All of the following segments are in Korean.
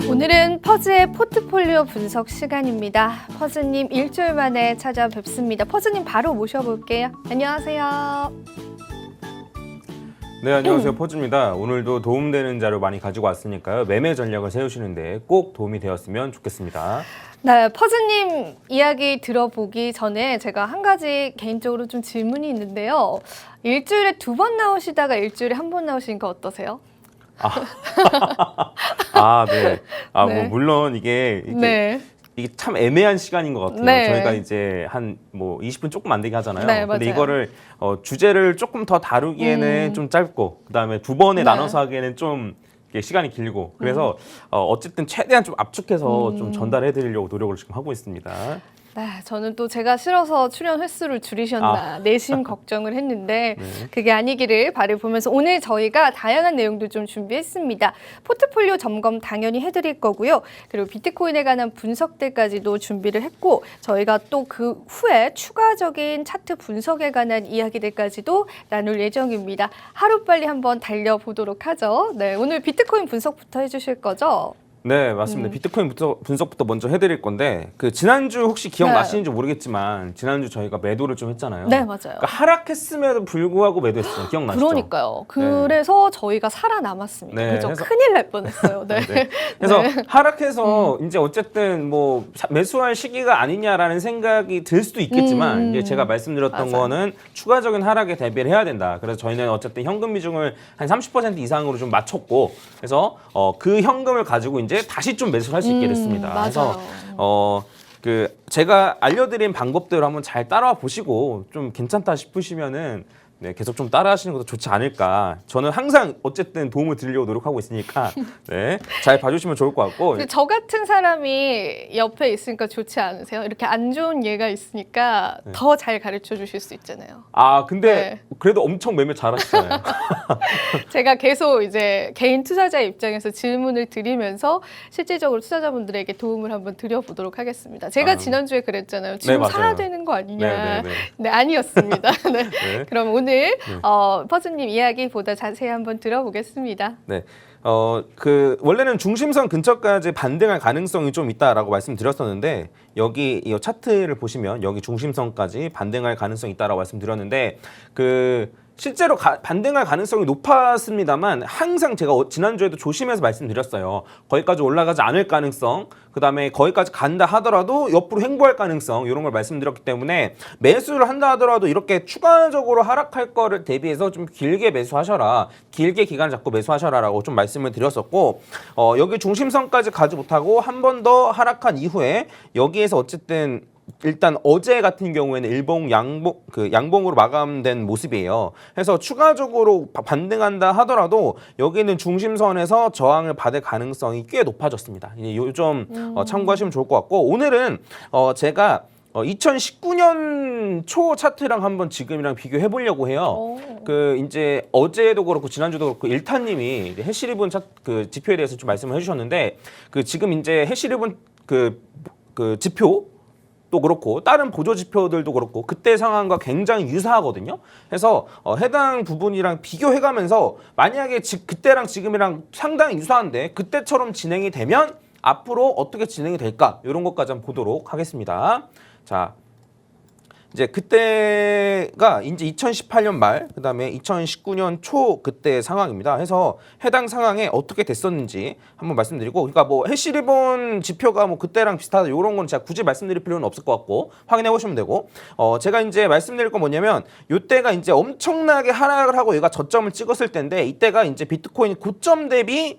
오늘은 퍼즈의 포트폴리오 분석 시간입니다. 퍼즈님 일주일 만에 찾아뵙습니다. 퍼즈님 바로 모셔볼게요. 안녕하세요. 네, 안녕하세요. 퍼즈입니다. 오늘도 도움되는 자료 많이 가지고 왔으니까요. 매매 전략을 세우시는데 꼭 도움이 되었으면 좋겠습니다. 네, 퍼즈님 이야기 들어보기 전에 제가 한 가지 개인적으로 좀 질문이 있는데요. 일주일에 2번 나오시다가 일주일에 1번 나오시니까 어떠세요? 네. 네. 뭐 물론 이게 참 애매한 시간인 것 같아요. 네. 저희가 이제 한 20분 조금 안 되게 하잖아요. 네, 근데 맞아요. 이거를 주제를 조금 더 다루기에는 좀 짧고, 그다음에 2번에 나눠서 하기에는 좀 이게 시간이 길고, 그래서 어쨌든 최대한 좀 압축해서 좀 전달해 드리려고 노력을 지금 하고 있습니다. 네, 저는 또 제가 싫어서 출연 횟수를 줄이셨나 내심 걱정을 했는데 그게 아니기를 바라보면서 오늘 저희가 다양한 내용들 좀 준비했습니다. 포트폴리오 점검 당연히 해드릴 거고요. 그리고 비트코인에 관한 분석들까지도 준비를 했고 저희가 또 그 후에 추가적인 차트 분석에 관한 이야기들까지도 나눌 예정입니다. 하루빨리 한번 달려보도록 하죠. 네, 오늘 비트코인 분석부터 해주실 거죠? 네, 맞습니다. 비트코인 분석부터 먼저 해드릴 건데, 지난주 혹시 기억나시는지 모르겠지만 지난주 저희가 매도를 좀 했잖아요. 네, 맞아요. 그러니까 하락했음에도 불구하고 매도했어요. 기억나시죠? 그러니까요. 그래서 저희가 살아남았습니다. 네, 그죠? 그래서- 큰일 날 뻔했어요. 네. 네. 그래서 하락해서 이제 어쨌든 매수할 시기가 아니냐라는 생각이 들 수도 있겠지만 이제 제가 말씀드렸던 맞아요. 거는 추가적인 하락에 대비를 해야 된다. 그래서 저희는 어쨌든 현금 비중을 한 30% 이상으로 좀 맞췄고, 그래서 그 현금을 가지고 이제 다시 좀 매수를 할 수 있게 됐습니다. 맞아요. 그래서 제가 알려드린 방법대로 한번 잘 따라와 보시고 좀 괜찮다 싶으시면은 계속 좀 따라하시는 것도 좋지 않을까. 저는 항상 어쨌든 도움을 드리려고 노력하고 있으니까 잘 봐주시면 좋을 것 같고. 근데 저 같은 사람이 옆에 있으니까 좋지 않으세요? 이렇게 안 좋은 예가 있으니까 더 잘 가르쳐 주실 수 있잖아요. 근데 그래도 엄청 매매 잘하시잖아요. 제가 계속 이제 개인 투자자 입장에서 질문을 드리면서 실질적으로 투자자분들에게 도움을 한번 드려보도록 하겠습니다. 제가 지난주에 그랬잖아요. 지금 맞아요. 사야 되는 거 아니냐. 네. 네, 아니었습니다. 네. 네. 그럼 오늘 퍼즈님 이야기보다 자세히 한번 들어보겠습니다. 네. 원래는 중심선 근처까지 반등할 가능성이 좀 있다라고 말씀드렸었는데, 여기 이 차트를 보시면 여기 중심선까지 반등할 가능성이 있다라고 말씀드렸는데, 실제로 반등할 가능성이 높았습니다만 항상 제가 지난주에도 조심해서 말씀드렸어요. 거기까지 올라가지 않을 가능성, 그 다음에 거기까지 간다 하더라도 옆으로 횡보할 가능성, 이런 걸 말씀드렸기 때문에 매수를 한다 하더라도 이렇게 추가적으로 하락할 거를 대비해서 좀 길게 매수하셔라, 길게 기간 잡고 매수하셔라 라고 좀 말씀을 드렸었고, 여기 중심선까지 가지 못하고 한 번 더 하락한 이후에 여기에서 어쨌든 일단 어제 같은 경우에는 일봉 양봉으로 마감된 모습이에요. 그래서 추가적으로 반등한다 하더라도 여기는 중심선에서 저항을 받을 가능성이 꽤 높아졌습니다. 좀 참고하시면 좋을 것 같고, 오늘은 제가 2019년 초 차트랑 한번 지금이랑 비교해 보려고 해요. 이제 어제도 그렇고 지난주도 그렇고 일타님이 해시리본 지표에 대해서 좀 말씀을 해주셨는데, 지금 이제 해시리본 지표 또 그렇고 다른 보조 지표들도 그렇고 그때 상황과 굉장히 유사하거든요. 그래서 해당 부분이랑 비교해가면서 만약에 그때랑 지금이랑 상당히 유사한데 그때처럼 진행이 되면 앞으로 어떻게 진행이 될까, 이런 것까지 한번 보도록 하겠습니다. 자, 이제 그때가 이제 2018년 말, 그 다음에 2019년 초 그때 상황입니다. 해서 해당 상황에 어떻게 됐었는지 한번 말씀드리고, 그러니까 해시리본 지표가 그때랑 비슷하다, 이런 건 제가 굳이 말씀드릴 필요는 없을 것 같고 확인해 보시면 되고, 제가 이제 말씀드릴 건 뭐냐면, 이때가 이제 엄청나게 하락을 하고 얘가 저점을 찍었을 때인데, 이때가 이제 비트코인 고점 대비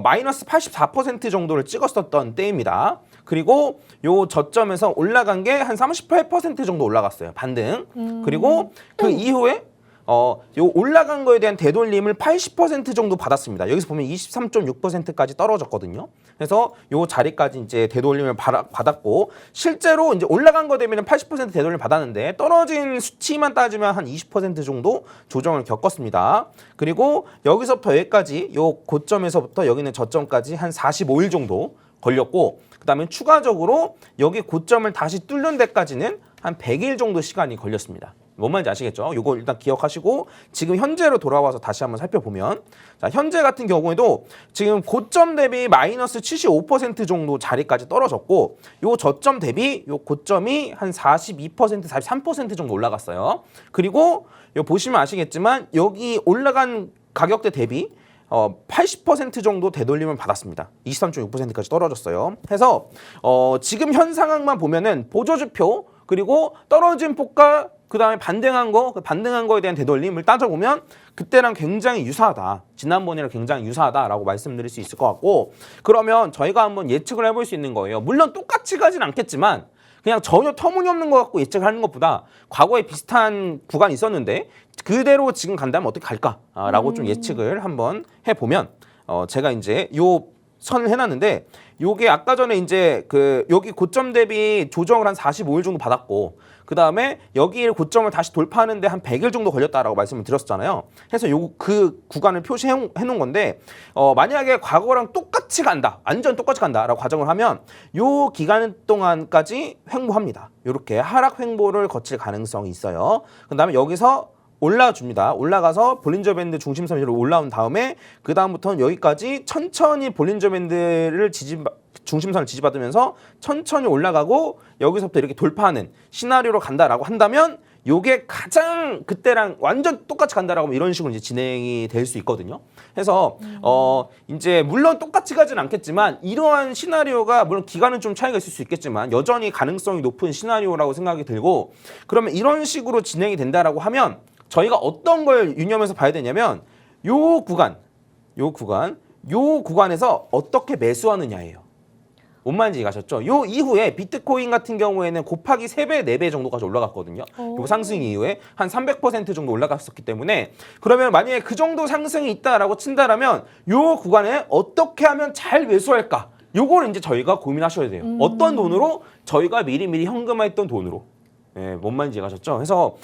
마이너스 84% 정도를 찍었었던 때입니다. 그리고 요 저점에서 올라간 게 한 38% 정도 올라갔어요. 반등. 그리고 그 이후에 요 올라간 거에 대한 되돌림을 80% 정도 받았습니다. 여기서 보면 23.6%까지 떨어졌거든요. 그래서 요 자리까지 이제 되돌림을 받았고, 실제로 이제 올라간 거 되면 80% 되돌림 받았는데 떨어진 수치만 따지면 한 20% 정도 조정을 겪었습니다. 그리고 여기서부터 여기까지 요 고점에서부터 여기는 저점까지 한 45일 정도 걸렸고, 그 다음에 추가적으로 여기 고점을 다시 뚫는 데까지는 한 100일 정도 시간이 걸렸습니다. 뭔 말인지 아시겠죠? 요거 일단 기억하시고 지금 현재로 돌아와서 다시 한번 살펴보면 자, 현재 같은 경우에도 지금 고점 대비 마이너스 75% 정도 자리까지 떨어졌고 요 저점 대비 요 고점이 한 42%, 43% 정도 올라갔어요. 그리고 요 보시면 아시겠지만 여기 올라간 가격대 대비 80% 정도 되돌림을 받았습니다. 23.6%까지 떨어졌어요. 해서 지금 현 상황만 보면은 보조지표 그리고 떨어진 폭과 그 다음에 반등한 거에 대한 되돌림을 따져보면 그때랑 굉장히 유사하다. 지난번이랑 굉장히 유사하다라고 말씀드릴 수 있을 것 같고 그러면 저희가 한번 예측을 해볼 수 있는 거예요. 물론 똑같이 가진 않겠지만 그냥 전혀 터무니없는 것 같고 예측을 하는 것보다 과거에 비슷한 구간이 있었는데 그대로 지금 간다면 어떻게 갈까라고 좀 예측을 한번 해보면 제가 이제 요 선을 해놨는데 요게 아까 전에 이제 여기 고점 대비 조정을 한 45일 정도 받았고 그 다음에 여기 고점을 다시 돌파하는데 한 100일 정도 걸렸다라고 말씀을 드렸었잖아요. 해서 그 구간을 표시해 놓은 건데 만약에 과거랑 똑같이 간다, 완전 똑같이 간다라고 가정을 하면 요 기간 동안까지 횡보합니다. 이렇게 하락 횡보를 거칠 가능성이 있어요. 그 다음에 여기서 올라줍니다. 올라가서 볼린저 밴드 중심선 위로 올라온 다음에 그 다음부터는 여기까지 천천히 볼린저 밴드를 중심선을 지지받으면서 천천히 올라가고 여기서부터 이렇게 돌파하는 시나리오로 간다라고 한다면 요게 가장 그때랑 완전 똑같이 간다라고 하면 이런 식으로 이제 진행이 될 수 있거든요. 그래서 이제 물론 똑같이 가진 않겠지만 이러한 시나리오가 물론 기간은 좀 차이가 있을 수 있겠지만 여전히 가능성이 높은 시나리오라고 생각이 들고 그러면 이런 식으로 진행이 된다라고 하면 저희가 어떤 걸 유념해서 봐야 되냐면 요 구간에서 어떻게 매수하느냐예요. 뭔 말인지 가셨죠? 요 이후에 비트코인 같은 경우에는 곱하기 3배, 4배 정도까지 올라갔거든요. 요 상승 이후에 한 300% 정도 올라갔었기 때문에 그러면 만약에 그 정도 상승이 있다라고 친다라면 요 구간에 어떻게 하면 잘 매수할까? 요걸 이제 저희가 고민하셔야 돼요. 어떤 돈으로? 저희가 미리미리 현금화했던 돈으로. 예, 뭔 말인지 가셨죠? 그래서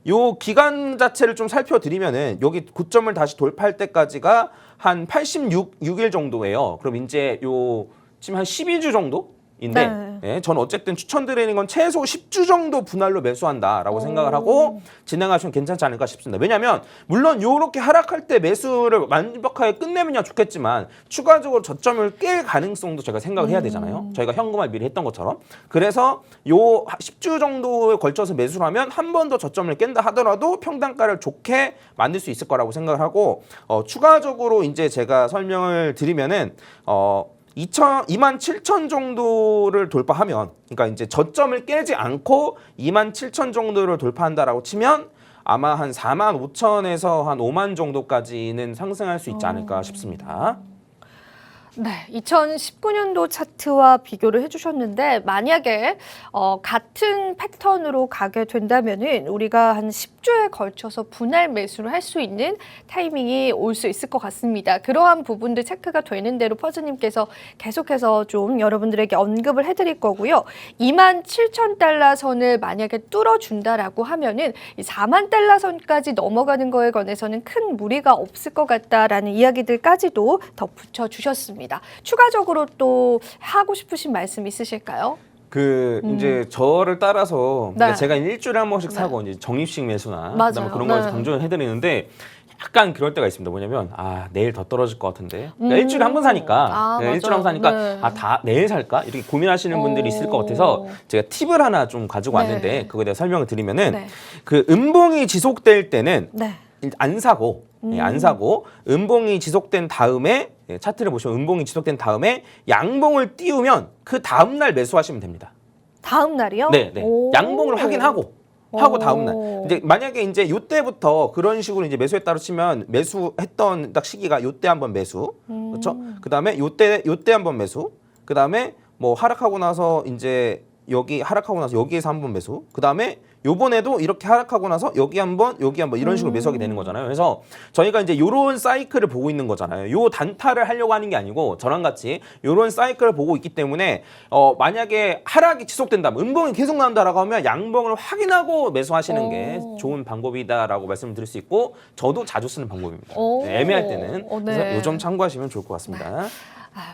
요 기간 자체를 좀 살펴드리면은 여기 고점을 다시 돌파할 때까지가 한 86일 정도예요. 그럼 이제 요 지금 한 12주 정도인데 네. 예, 저는 어쨌든 추천드리는 건 최소 10주 정도 분할로 매수한다라고 생각을 하고 진행하시면 괜찮지 않을까 싶습니다. 왜냐하면 물론 이렇게 하락할 때 매수를 완벽하게 끝내면 좋겠지만 추가적으로 저점을 깰 가능성도 제가 생각을 해야 되잖아요. 저희가 현금화 미리 했던 것처럼. 그래서 요 10주 정도에 걸쳐서 매수를 하면 한 번 더 저점을 깬다 하더라도 평단가를 좋게 만들 수 있을 거라고 생각을 하고 추가적으로 이제 제가 설명을 드리면은 27,000 정도를 돌파하면 그러니까 이제 저점을 깨지 않고 27,000 정도를 돌파한다라고 치면 아마 한 45,000에서 한 5만 정도까지는 상승할 수 있지 않을까 싶습니다. 네, 2019년도 차트와 비교를 해주셨는데 만약에 같은 패턴으로 가게 된다면은 우리가 한 10주에 걸쳐서 분할 매수를 할 수 있는 타이밍이 올 수 있을 것 같습니다. 그러한 부분들 체크가 되는 대로 퍼즈님께서 계속해서 좀 여러분들에게 언급을 해드릴 거고요. 27,000달러 선을 만약에 뚫어준다라고 하면은 이 40,000달러 선까지 넘어가는 거에 관해서는 큰 무리가 없을 것 같다라는 이야기들까지도 덧붙여 주셨습니다. 추가적으로 또 하고 싶으신 말씀 있으실까요? 이제 저를 따라서 네. 그러니까 제가 일주일에 한 번씩 사고 이제 적립식 매수나 맞아요. 그다음에 그런 걸 네. 강조를 해드리는데 약간 그럴 때가 있습니다. 뭐냐면 내일 더 떨어질 것 같은데 그러니까 일주일에 한 번 사니까 일주일에 한 번 사니까 네. 다 내일 살까 이렇게 고민하시는 분들이 있을 것 같아서 제가 팁을 하나 좀 가지고 네. 왔는데 그거에 대해 설명을 드리면은 네. 그 음봉이 지속될 때는 네. 안 사고 음봉이 지속된 다음에 차트를 보시면 음봉이 지속된 다음에 양봉을 띄우면 그 다음 날 매수하시면 됩니다. 다음 날이요? 네. 오. 양봉을 확인하고 다음 날. 이제 만약에 이제 요때부터 그런 식으로 이제 매수했다고 치면 매수했던 딱 시기가 요때 한번 매수. 그렇죠? 그다음에 요때 한번 매수. 그다음에 뭐 하락하고 나서 이제 여기 하락하고 나서 여기에서 한번 매수. 그다음에 요번에도 이렇게 하락하고 나서 여기 한번 이런 식으로 매수하게 되는 거잖아요. 그래서 저희가 이제 요런 사이클을 보고 있는 거잖아요. 요 단타를 하려고 하는 게 아니고 저랑 같이 요런 사이클을 보고 있기 때문에 만약에 하락이 지속된다면 음봉이 계속 나온다라고 하면 양봉을 확인하고 매수하시는 게 좋은 방법이다라고 말씀을 드릴 수 있고 저도 자주 쓰는 방법입니다. 애매할 때는. 네. 그래서 요 점 참고하시면 좋을 것 같습니다.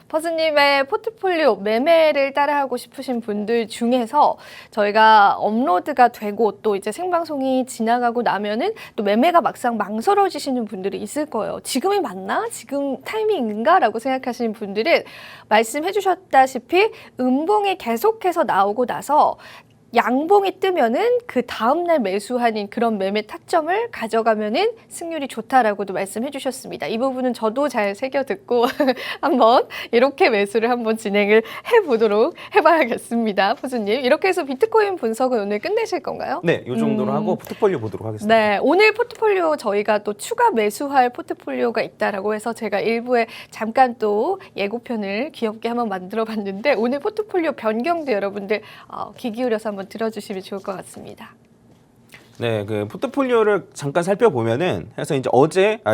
퍼즈님의 포트폴리오 매매를 따라하고 싶으신 분들 중에서 저희가 업로드가 되고 또 이제 생방송이 지나가고 나면은 또 매매가 막상 망설여지시는 분들이 있을 거예요. 지금이 맞나? 지금 타이밍인가? 라고 생각하시는 분들은 말씀해 주셨다시피 음봉이 계속해서 나오고 나서 양봉이 뜨면은 그 다음날 매수하는 그런 매매 타점을 가져가면은 승률이 좋다라고도 말씀해 주셨습니다. 이 부분은 저도 잘 새겨 듣고 한번 이렇게 매수를 한번 진행을 해보도록 해봐야겠습니다. 포즈님. 이렇게 해서 비트코인 분석은 오늘 끝내실 건가요? 네, 이 정도로 하고 포트폴리오 보도록 하겠습니다. 네, 오늘 포트폴리오 저희가 또 추가 매수할 포트폴리오가 있다라고 해서 제가 일부에 잠깐 또 예고편을 귀엽게 한번 만들어 봤는데 오늘 포트폴리오 변경도 여러분들 귀 기울여서 한번 들어주시면 좋을 것 같습니다. 네, 그 포트폴리오를 잠깐 살펴보면은 해서 이제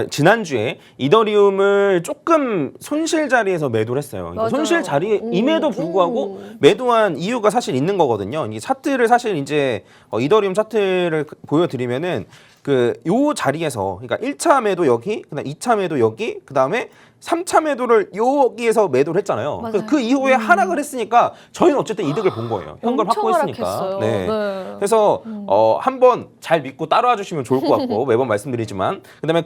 지난주에 이더리움을 조금 손실 자리에서 매도를 했어요. 그러니까 손실 자리임에도 불구하고 매도한 이유가 사실 있는 거거든요. 이 차트를 사실 이제 이더리움 차트를 보여드리면은 요 자리에서 그러니까 1차 매도 여기, 그다음 2차 매도 여기, 그다음에 3차 매도를 여기에서 매도를 했잖아요. 그래서 그 이후에 하락을 했으니까 저희는 어쨌든 이득을 본 거예요. 현금을 확보했으니까. 네. 그래서 한번 잘 믿고 따라와 주시면 좋을 것 같고 매번 말씀드리지만 그다음에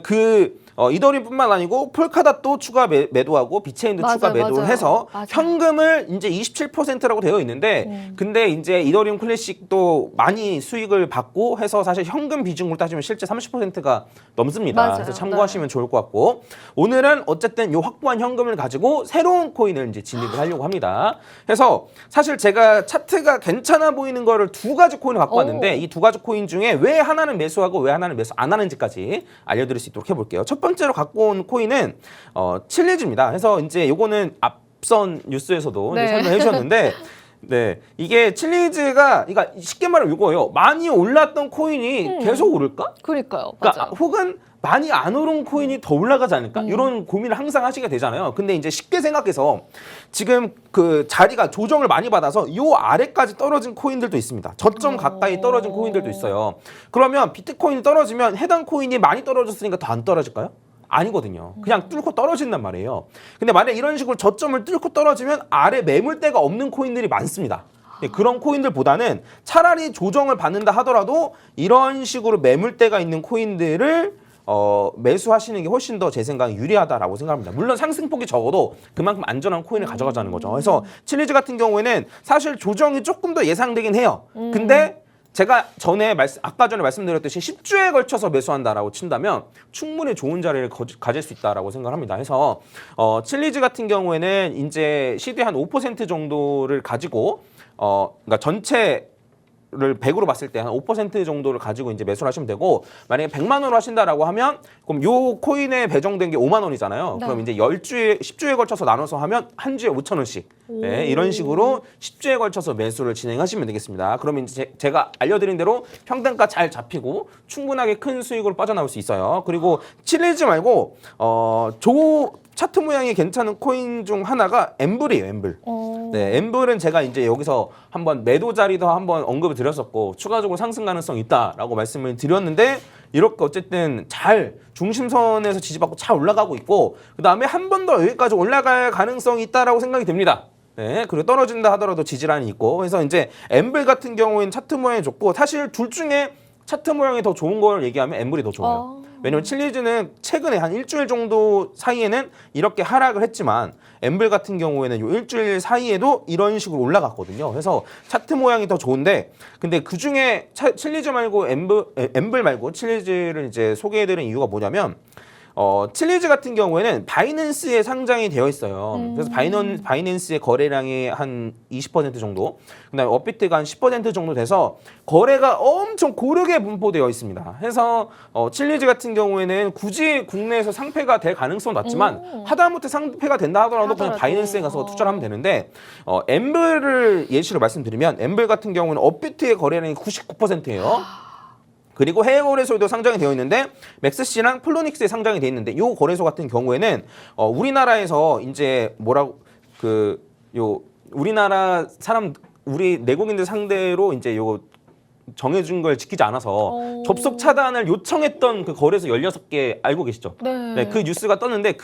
이더리움뿐만 아니고 폴카닷도 추가 매도하고 비체인도 추가 매도를 해서 현금을 이제 27%라고 되어 있는데 근데 이제 이더리움 클래식도 많이 수익을 받고 해서 사실 현금 비중으로 따지면 실제 30%가 넘습니다. 그래서 참고하시면 좋을 것 같고 오늘은 어쨌든 요 확보한 현금을 가지고 새로운 코인을 이제 진입을 하려고 합니다. 그래서 사실 제가 차트가 괜찮아 보이는 거를 두 가지 코인을 갖고 왔는데 이 두 가지 코인 중에 왜 하나는 매수하고 왜 하나는 매수 안 하는지까지 알려드릴 수 있도록 해볼게요. 첫 번째로 갖고 온 코인은 칠리즈입니다. 그래서 이제 요거는 앞선 뉴스에서도 이제 설명해 주셨는데 네, 이게 칠리즈가 그러니까 쉽게 말하면 이거예요. 많이 올랐던 코인이 계속 오를까? 그러니까요. 그러니까 맞아요. 혹은 많이 안 오른 코인이 더 올라가지 않을까? 이런 고민을 항상 하시게 되잖아요. 근데 이제 쉽게 생각해서 지금 그 자리가 조정을 많이 받아서 요 아래까지 떨어진 코인들도 있습니다. 저점 가까이 떨어진 코인들도 있어요. 그러면 비트코인이 떨어지면 해당 코인이 많이 떨어졌으니까 더 안 떨어질까요? 아니거든요. 그냥 뚫고 떨어진단 말이에요. 근데 만약 이런 식으로 저점을 뚫고 떨어지면 아래 매물대가 없는 코인들이 많습니다. 그런 코인들보다는 차라리 조정을 받는다 하더라도 이런 식으로 매물대가 있는 코인들을 매수하시는 게 훨씬 더 제 생각에 유리하다라고 생각합니다. 물론 상승폭이 적어도 그만큼 안전한 코인을 가져가자는 거죠. 그래서 칠리즈 같은 경우에는 사실 조정이 조금 더 예상되긴 해요. 근데 제가 아까 전에 말씀드렸듯이 10주에 걸쳐서 매수한다라고 친다면 충분히 좋은 자리를 가질 수 있다라고 생각합니다. 해서 칠리즈 같은 경우에는 이제 시드의 한 5% 정도를 가지고 그러니까 전체 를 100으로 봤을 때 한 5% 정도를 가지고 이제 매수를 하시면 되고 만약에 100만 원으로 하신다라고 하면 그럼 요 코인에 배정된 게 5만 원이잖아요. 그럼 이제 10주에 걸쳐서 나눠서 하면 한 주에 5천 원씩. 네, 이런 식으로 10주에 걸쳐서 매수를 진행하시면 되겠습니다. 그러면 이제 제가 알려드린 대로 평단가 잘 잡히고 충분하게 큰 수익으로 빠져나올 수 있어요. 그리고 칠리즈 말고 차트 모양이 괜찮은 코인 중 하나가 엠블이에요, 엠블. 네, 엠블은 제가 이제 여기서 한번 매도 자리도 한번 언급을 드렸었고 추가적으로 상승 가능성이 있다라고 말씀을 드렸는데 이렇게 어쨌든 잘 중심선에서 지지받고 잘 올라가고 있고 그 다음에 한 번 더 여기까지 올라갈 가능성이 있다라고 생각이 됩니다. 네, 그리고 떨어진다 하더라도 지지란이 있고 그래서 이제 엠블 같은 경우에는 차트 모양이 좋고 사실 둘 중에 차트 모양이 더 좋은 걸 얘기하면 엠블이 더 좋아요. 왜냐면 칠리즈는 최근에 한 일주일 정도 사이에는 이렇게 하락을 했지만 엠블 같은 경우에는 요 일주일 사이에도 이런 식으로 올라갔거든요. 그래서 차트 모양이 더 좋은데 근데 그 중에 칠리즈 말고 엠블 말고 칠리즈를 이제 소개해드린 이유가 뭐냐면 칠리즈 같은 경우에는 바이낸스에 상장이 되어 있어요. 그래서 바이낸스의 거래량이 한 20% 정도, 그다음에 업비트가 한 10% 정도 돼서 거래가 엄청 고르게 분포되어 있습니다. 그래서 칠리즈 같은 경우에는 굳이 국내에서 상폐가 될 가능성은 낮지만 하다못해 상폐가 된다 하더라도 그냥 바이낸스에 가서 투자를 하면 되는데 엠블을 예시로 말씀드리면 엠블 같은 경우는 업비트의 거래량이 99%예요. 그리고 해외 거래소에도 상장이 되어 있는데 맥스씨랑 플로닉스에 상장이 되어 있는데 이 거래소 같은 경우에는 우리나라에서 이제 우리나라 우리 내국인들 상대로 이제 정해준 걸 지키지 않아서 접속 차단을 요청했던 그 거래소 16개 알고 계시죠? 네. 그 뉴스가 떴는데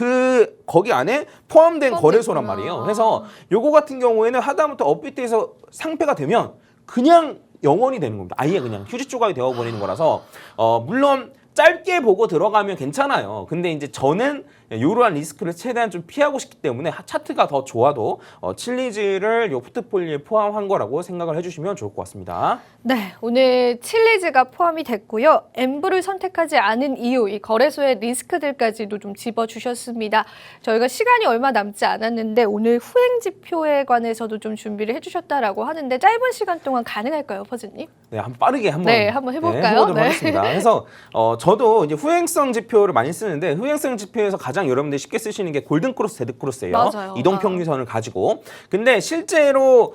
거기 안에 포함된 거래소란 말이에요. 그래서 요거 같은 경우에는 하다못해 업비트에서 상폐가 되면 그냥 영원히 되는 겁니다. 아예 그냥 휴지 조각이 되어버리는 거라서 물론 짧게 보고 들어가면 괜찮아요. 근데 이제 저는 이러한 리스크를 최대한 좀 피하고 싶기 때문에 차트가 더 좋아도 칠리즈를 요 포트폴리오에 포함한 거라고 생각을 해주시면 좋을 것 같습니다. 네, 오늘 칠리즈가 포함이 됐고요. 엠브를 선택하지 않은 이유, 이 거래소의 리스크들까지도 좀 짚어주셨습니다. 저희가 시간이 얼마 남지 않았는데 오늘 후행 지표에 관해서도 좀 준비를 해주셨다라고 하는데 짧은 시간 동안 가능할까요, 퍼즈님? 네, 한번 빠르게 한번 해볼까요? 해보도록 하겠습니다. 그래서 저도 이제 후행성 지표를 많이 쓰는데 후행성 지표에서 가장 여러분들이 쉽게 쓰시는 게 골든 크로스, 데드 크로스예요. 맞아요. 이동 평균선을 가지고. 근데 실제로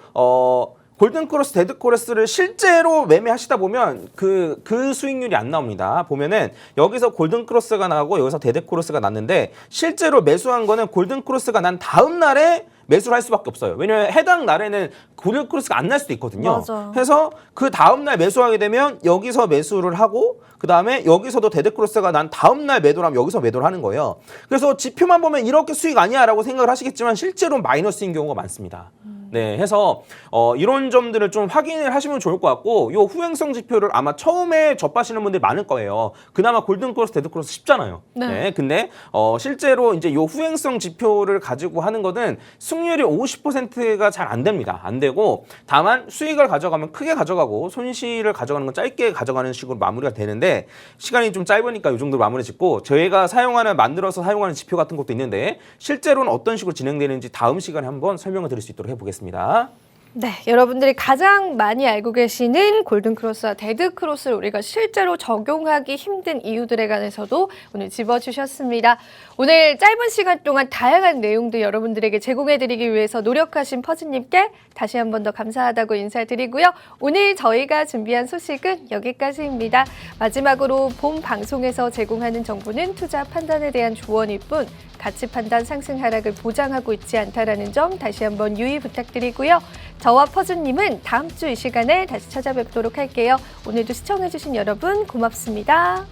골든 크로스, 데드 크로스를 실제로 매매하시다 보면 그 수익률이 안 나옵니다. 보면은 여기서 골든 크로스가 나고 여기서 데드 크로스가 났는데 실제로 매수한 거는 골든 크로스가 난 다음 날에 매수를 할 수밖에 없어요. 왜냐하면 해당 날에는 골든 크로스가 안 날 수도 있거든요. 맞아. 그래서 그 다음 날 매수하게 되면 여기서 매수를 하고 그 다음에 여기서도 데드 크로스가 난 다음 날 매도를 하면 여기서 매도를 하는 거예요. 그래서 지표만 보면 이렇게 수익 아니야라고 생각을 하시겠지만 실제로 마이너스인 경우가 많습니다. 네, 해서 이런 점들을 좀 확인을 하시면 좋을 것 같고 요 후행성 지표를 아마 처음에 접하시는 분들이 많을 거예요. 그나마 골든 크로스, 데드 크로스 쉽잖아요. 네, 근데 실제로 이제 요 후행성 지표를 가지고 하는 거는 승률이 50%가 잘 안 됩니다. 안 되고 다만 수익을 가져가면 크게 가져가고 손실을 가져가는 건 짧게 가져가는 식으로 마무리가 되는데 시간이 좀 짧으니까 이 정도로 마무리 짓고 저희가 만들어서 사용하는 지표 같은 것도 있는데 실제로는 어떤 식으로 진행되는지 다음 시간에 한번 설명을 드릴 수 있도록 해보겠습니다. 네, 여러분들이 가장 많이 알고 계시는 골든 크로스와 데드 크로스를 우리가 실제로 적용하기 힘든 이유들에 관해서도 오늘 짚어주셨습니다. 오늘 짧은 시간 동안 다양한 내용들 여러분들에게 제공해드리기 위해서 노력하신 퍼즈님께 다시 한 번 더 감사하다고 인사드리고요. 오늘 저희가 준비한 소식은 여기까지입니다. 마지막으로 본 방송에서 제공하는 정보는 투자 판단에 대한 조언일 뿐 가치 판단 상승 하락을 보장하고 있지 않다라는 점 다시 한번 유의 부탁드리고요. 저와 퍼즈님은 다음 주 이 시간에 다시 찾아뵙도록 할게요. 오늘도 시청해주신 여러분 고맙습니다.